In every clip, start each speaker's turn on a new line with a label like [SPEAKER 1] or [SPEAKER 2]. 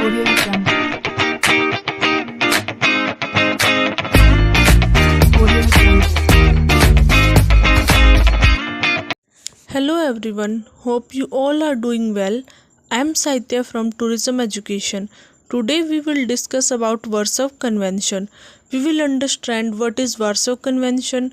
[SPEAKER 1] Audio Jungle. Audio Jungle.
[SPEAKER 2] Hello everyone, hope you all are doing well. I am Saitya from Tourism Education. Today we will discuss about Warsaw Convention. We will understand what is Warsaw Convention,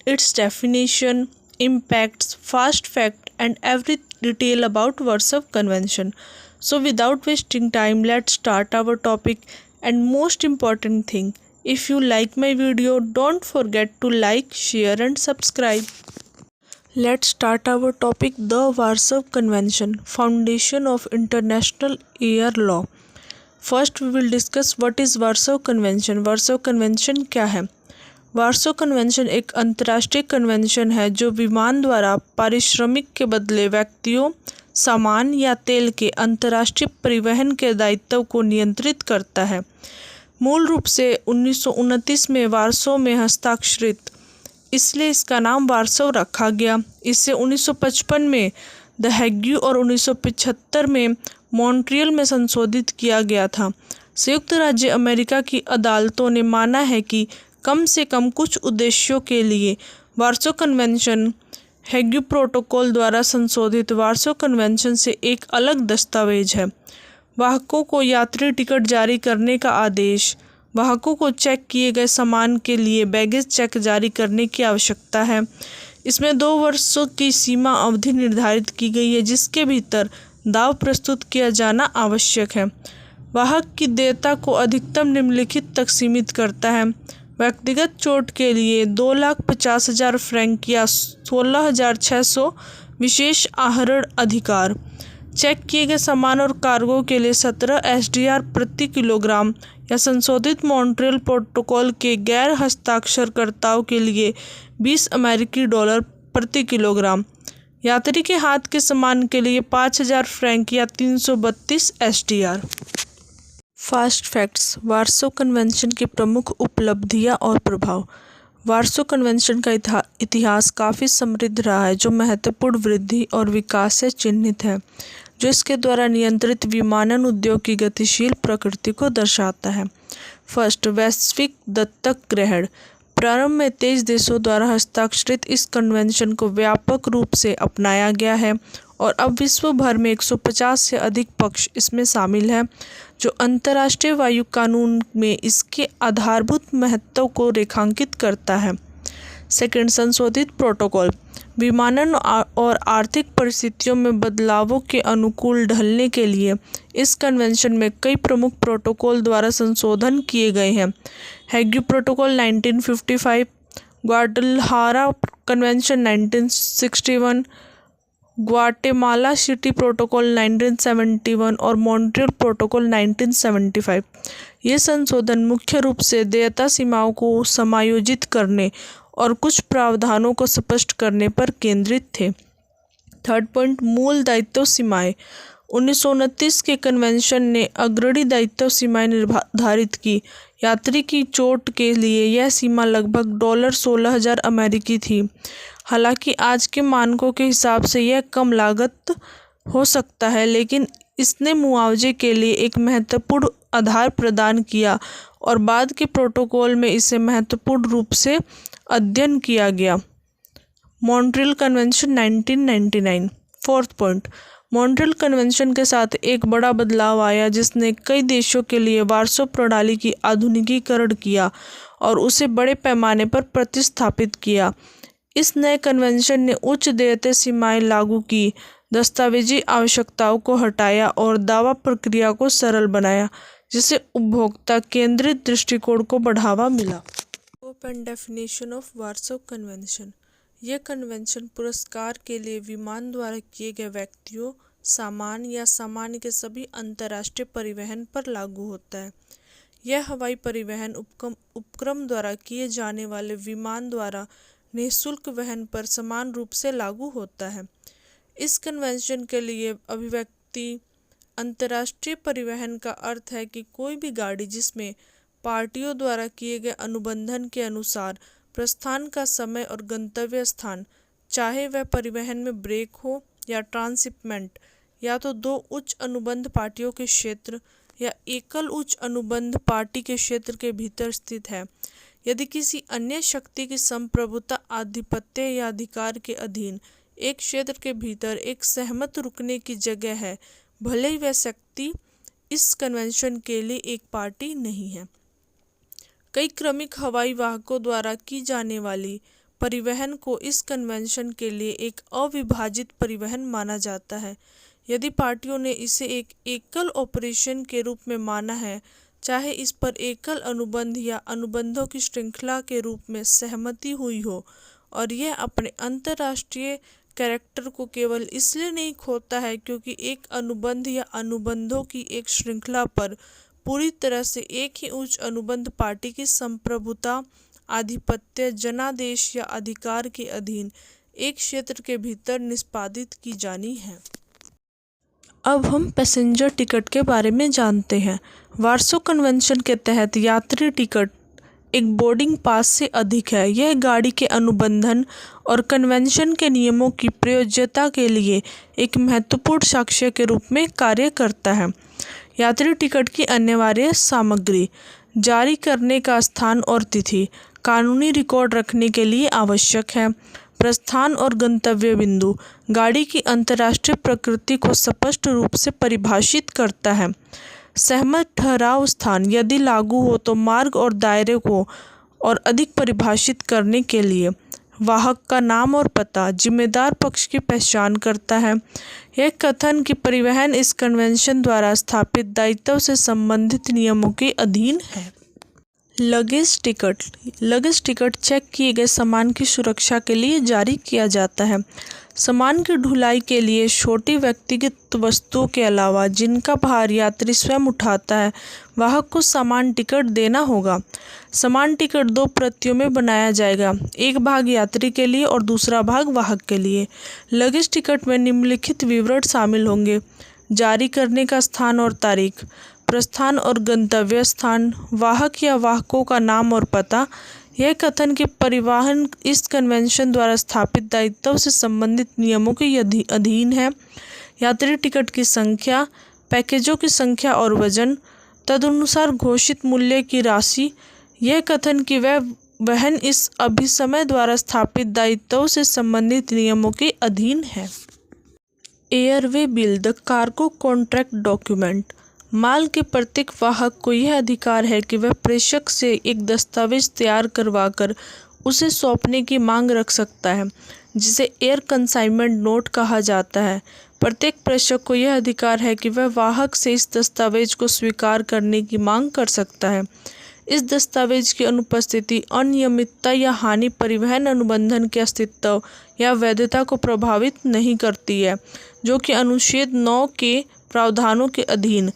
[SPEAKER 2] its definition, impacts, fast fact and every detail about Warsaw Convention. So without wasting time, let's start our topic and most important thing, if you like my video, don't forget to like, share and subscribe. Let's start our topic, the Warsaw Convention, Foundation of International Air Law. First we will discuss what is Warsaw Convention. Warsaw Convention क्या है? वार्सो convention एक अंतर्राष्ट्रीय convention है जो विमान द्वारा पारिश्रमिक के बदले व्यक्तियों, सामान या तेल के अंतर्राष्ट्रीय परिवहन के दायित्व को नियंत्रित करता है। मूल रूप से 1929 में वार्सो में हस्ताक्षरित, इसलिए इसका नाम वार्सो रखा गया। इसे 1955 में द हेग और 1975 में मॉन्ट्रियल में संशोधित किया गया था। संयुक्त राज्य अमेरिका की अदालतों ने माना है कि कम से कम कुछ उद्देश्यों के लिए वार्सो कन्वेंशन हेग प्रोटोकॉल द्वारा संशोधित वार्सो कन्वेंशन से एक अलग दस्तावेज है। वाहकों को यात्री टिकट जारी करने का आदेश, वाहकों को चेक किए गए सामान के लिए बैगेज चेक जारी करने की आवश्यकता है। इसमें 2 वर्षों की सीमा अवधि निर्धारित की गई है जिसके भीतर दाव प्रस्तुत किया जाना आवश्यक है। वाहक की देयता को अधिकतम निम्नलिखित तक सीमित करता है। व्यक्तिगत चोट के लिए 2,50,000 फ्रैंक या 16,600 विशेष आहरण अधिकार। चेक किए गए सामान और कार्गो के लिए 17 SDR प्रति किलोग्राम या संशोधित मॉन्ट्रियल प्रोटोकॉल के गैर हस्ताक्षरकर्ताओं के लिए $20 प्रति किलोग्राम। यात्री के हाथ के सामान के लिए 5,000 फ्रैंक या 332 SDR। फास्ट फैक्ट्स, वार्सो कन्वेंशन की प्रमुख उपलब्धियां और प्रभाव। वार्सो कन्वेंशन का इतिहास काफ़ी समृद्ध रहा है जो महत्वपूर्ण वृद्धि और विकास से चिन्हित है, जो इसके द्वारा नियंत्रित विमानन उद्योग की गतिशील प्रकृति को दर्शाता है। फर्स्ट, वैश्विक दत्तक ग्रहण। प्रारंभ में 23 देशों द्वारा हस्ताक्षरित इस कन्वेंशन को व्यापक रूप से अपनाया गया है और अब विश्व भर में 150 से अधिक पक्ष इसमें शामिल हैं, जो अंतर्राष्ट्रीय वायु कानून में इसके आधारभूत महत्व को रेखांकित करता है। सेकंड, संशोधित प्रोटोकॉल। विमानन और आर्थिक परिस्थितियों में बदलावों के अनुकूल ढलने के लिए इस कन्वेंशन में कई प्रमुख प्रोटोकॉल द्वारा संशोधन किए गए हैं। Hague protocol 1955, ग्वाडलहारा convention 1961, Guatemala city protocol 1971 और मॉन्ट्रियल प्रोटोकॉल 1975। ये संशोधन मुख्य रूप से देयता सीमाओं को समायोजित करने और कुछ प्रावधानों को स्पष्ट करने पर केंद्रित थे। थर्ड पॉइंट, मूल दायित्व सीमाएं। 1929 के कन्वेंशन ने अग्रणी दायित्व सीमाएं निर्धारित की। यात्री की चोट के लिए यह सीमा लगभग $16,000 अमेरिकी थी। हालांकि आज के मानकों के हिसाब से यह कम लागत हो सकता है, लेकिन इसने मुआवजे के लिए एक महत्वपूर्ण आधार प्रदान किया और बाद के प्रोटोकॉल में इसे महत्वपूर्ण रूप से अध्ययन किया गया। Montreal convention 1999। Fourth point, Montreal convention के साथ एक बड़ा बदलाव आया जिसने कई देशों के लिए वार्सो प्रणाली की आधुनिकीकरण किया और उसे बड़े पैमाने पर प्रतिस्थापित किया। इस नए कन्वेंशन ने उच्च देयता सीमाएं लागू की, दस्तावेजी आवश्यकताओं को हटाया और दावा प्रक्रिया को सरल बनाया, जिससे उपभोक्ता केंद्रित दृष्टिकोण को बढ़ावा मिला। Scope and definition of वार्सो convention. यह कन्वेंशन पुरस्कार के लिए विमान द्वारा किए गए व्यक्तियों, सामान या सामान के सभी अंतर्राष्ट्रीय परिवहन पर लागू होता है। यह हवाई परिवहन उपक्रम द्वारा किए जाने वाले विमान द्वारा निःशुल्क वहन पर समान रूप से लागू होता है। इस कन्वेंशन के लिए अभिव्यक्ति अंतर्राष्ट्रीय परिवहन का अर्थ है कि कोई भी गाड़ी जिसमें पार्टियों द्वारा किए गए अनुबंधन के अनुसार प्रस्थान का समय और गंतव्य स्थान, चाहे वह परिवहन में ब्रेक हो या ट्रांसशिपमेंट, या तो 2 उच्च अनुबंध पार्टियों के क्षेत्र या एकल उच्च अनुबंध पार्टी के क्षेत्र के भीतर स्थित है, यदि किसी अन्य शक्ति की संप्रभुता, आधिपत्य या अधिकार के अधीन एक क्षेत्र के भीतर एक सहमत रुकने की जगह है, भले ही वह शक्ति इस कन्वेंशन के लिए एक पार्टी नहीं है। कई क्रमिक हवाई वाहकों द्वारा की जाने वाली परिवहन को इस कन्वेंशन के लिए एक अविभाजित परिवहन माना जाता है। यदि पार्टियों ने इसे एक एकल ऑपरेशन के रूप में माना है, चाहे इस पर एकल अनुबंध या अनुबंधों की श्रृंखला के रूप में सहमति हुई हो, और यह अपने अंतर्राष्ट्रीय कैरेक्टर को केवल इसलिए नहीं खोता है क्योंकि एक अनुबंध या अनुबंधों की एक श्रृंखला पर पूरी तरह से एक ही उच्च अनुबंध पार्टी की संप्रभुता, आधिपत्य, जनादेश या अधिकार के अधीन एक क्षेत्र के भीतर निष्पादित की जानी है। अब हम पैसेंजर टिकट के बारे में जानते हैं। वार्सो कन्वेंशन के तहत यात्री टिकट एक बोर्डिंग पास से अधिक है। यह गाड़ी के अनुबंधन और कन्वेंशन के नियमों की प्रयोज्यता के लिए एक महत्वपूर्ण साक्ष्य के रूप में कार्य करता है। यात्री टिकट की अनिवार्य सामग्री: जारी करने का स्थान और तिथि कानूनी रिकॉर्ड रखने के लिए आवश्यक है। प्रस्थान और गंतव्य बिंदु गाड़ी की अंतर्राष्ट्रीय प्रकृति को स्पष्ट रूप से परिभाषित करता है। सहमत ठहराव स्थान यदि लागू हो तो मार्ग और दायरे को और अधिक परिभाषित करने के लिए। वाहक का नाम और पता जिम्मेदार पक्ष की पहचान करता है। यह कथन कि परिवहन इस कन्वेंशन द्वारा स्थापित दायित्व से संबंधित नियमों के अधीन है। लगेज टिकट चेक किए गए सामान की सुरक्षा के लिए जारी किया जाता है। सामान की ढुलाई के लिए छोटी व्यक्तिगत वस्तुओं के अलावा जिनका भार यात्री स्वयं उठाता है, वाहक को सामान टिकट देना होगा। सामान टिकट 2 प्रतियों में बनाया जाएगा, एक भाग यात्री के लिए और दूसरा भाग वाहक के लिए। लगेज टिकट में निम्नलिखित विवरण शामिल होंगे: जारी करने का स्थान और तारीख, प्रस्थान और गंतव्य स्थान, वाहक या वाहकों का नाम और पता। यह कथन कि परिवहन इस कन्वेंशन द्वारा स्थापित दायित्व से संबंधित नियमों के अधीन है। यात्री टिकट की संख्या, पैकेजों की संख्या और वजन, तदनुसार घोषित मूल्य की राशि। यह कथन कि वह वहन इस अभिसमय द्वारा स्थापित दायित्व से संबंधित नियमों के अधीन है। Airway bill the cargo contract document. माल के प्रत्येक वाहक को यह अधिकार है कि वह प्रेषक से एक दस्तावेज तैयार करवाकर उसे सौंपने की मांग रख सकता है, जिसे एयर कंसाइनमेंट नोट कहा जाता है। प्रत्येक प्रेषक को यह अधिकार है कि वह वाहक से इस दस्तावेज को स्वीकार करने की मांग कर सकता है। इस दस्तावेज की अनुपस्थिति, अनियमितता या हानि परिवहन अनुबंधन के अस्तित्व या वैधता को प्रभावित नहीं करती है, जो कि अनुच्छेद 9 के प्रावधानों के अधीन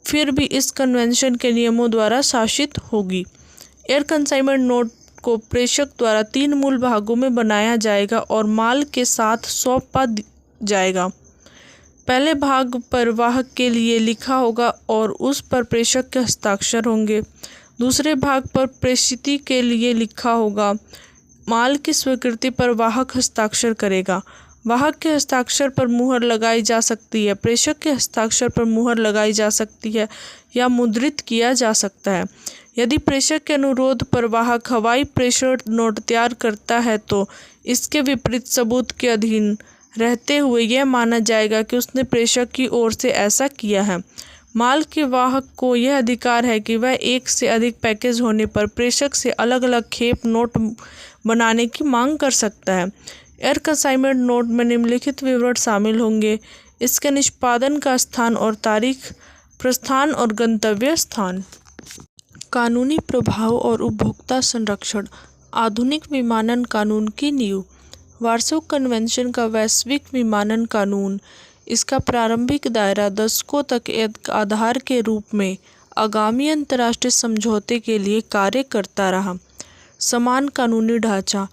[SPEAKER 2] फिर भी इस कन्वेंशन के नियमों द्वारा शासित होगी। एयर कंसाइनमेंट नोट को प्रेषक द्वारा 3 मूल भागों में बनाया जाएगा और माल के साथ सौंपा जाएगा। पहले भाग पर वाहक के लिए लिखा होगा और उस पर प्रेषक के हस्ताक्षर होंगे। दूसरे भाग पर प्रेषिती के लिए लिखा होगा। माल की स्वीकृति पर वाहक हस्ताक्षर करेगा। वाहक के हस्ताक्षर पर मुहर लगाई जा सकती है, प्रेषक के हस्ताक्षर पर मुहर लगाई जा सकती है या मुद्रित किया जा सकता है। यदि प्रेषक के अनुरोध पर वाहक हवाई प्रेषण नोट तैयार करता है तो इसके विपरीत सबूत के अधीन रहते हुए यह माना जाएगा कि उसने प्रेषक की ओर से ऐसा किया है। माल के वाहक को यह अधिकार है कि वह एक से अधिक पैकेज होने पर प्रेषक से अलग अलग खेप नोट बनाने की मांग कर सकता है। एयर कंसाइनमेंट नोट में निम्नलिखित विवरण शामिल होंगे: इसके निष्पादन का स्थान और तारीख, प्रस्थान और गंतव्य स्थान। कानूनी प्रभाव और उपभोक्ता संरक्षण। आधुनिक विमानन कानून की नींव। वार्सो कन्वेंशन का वैश्विक विमानन कानून, इसका प्रारंभिक दायरा दशकों तक एक आधार के रूप में आगामी अंतर्राष्ट्रीय समझौते के लिए कार्य करता रहा। समान कानूनी ढांचा।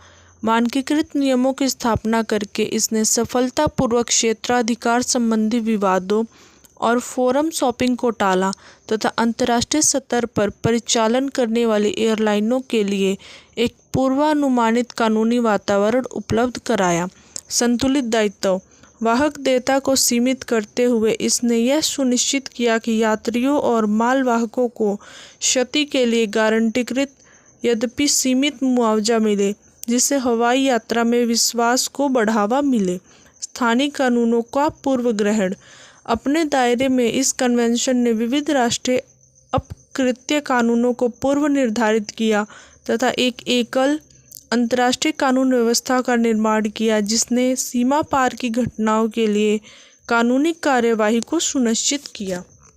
[SPEAKER 2] मानकीकृत नियमों की स्थापना करके इसने सफलतापूर्वक क्षेत्राधिकार संबंधी विवादों और फोरम शॉपिंग को टाला तथा अंतर्राष्ट्रीय स्तर पर परिचालन करने वाली एयरलाइनों के लिए एक पूर्वानुमानित कानूनी वातावरण उपलब्ध कराया। संतुलित दायित्व। वाहक देयता को सीमित करते हुए इसने यह सुनिश्चित किया कि यात्रियों और मालवाहकों को क्षति के लिए गारंटीकृत यद्यपि सीमित मुआवजा मिले, जिससे हवाई यात्रा में विश्वास को बढ़ावा मिले। स्थानीय कानूनों का पूर्व ग्रहण। अपने दायरे में इस कन्वेंशन ने विविध राष्ट्रीय अपकृत्य कानूनों को पूर्व निर्धारित किया तथा एक एकल अंतर्राष्ट्रीय कानून व्यवस्था का निर्माण किया, जिसने सीमा पार की घटनाओं के लिए कानूनी कार्यवाही को सुनिश्चित किया।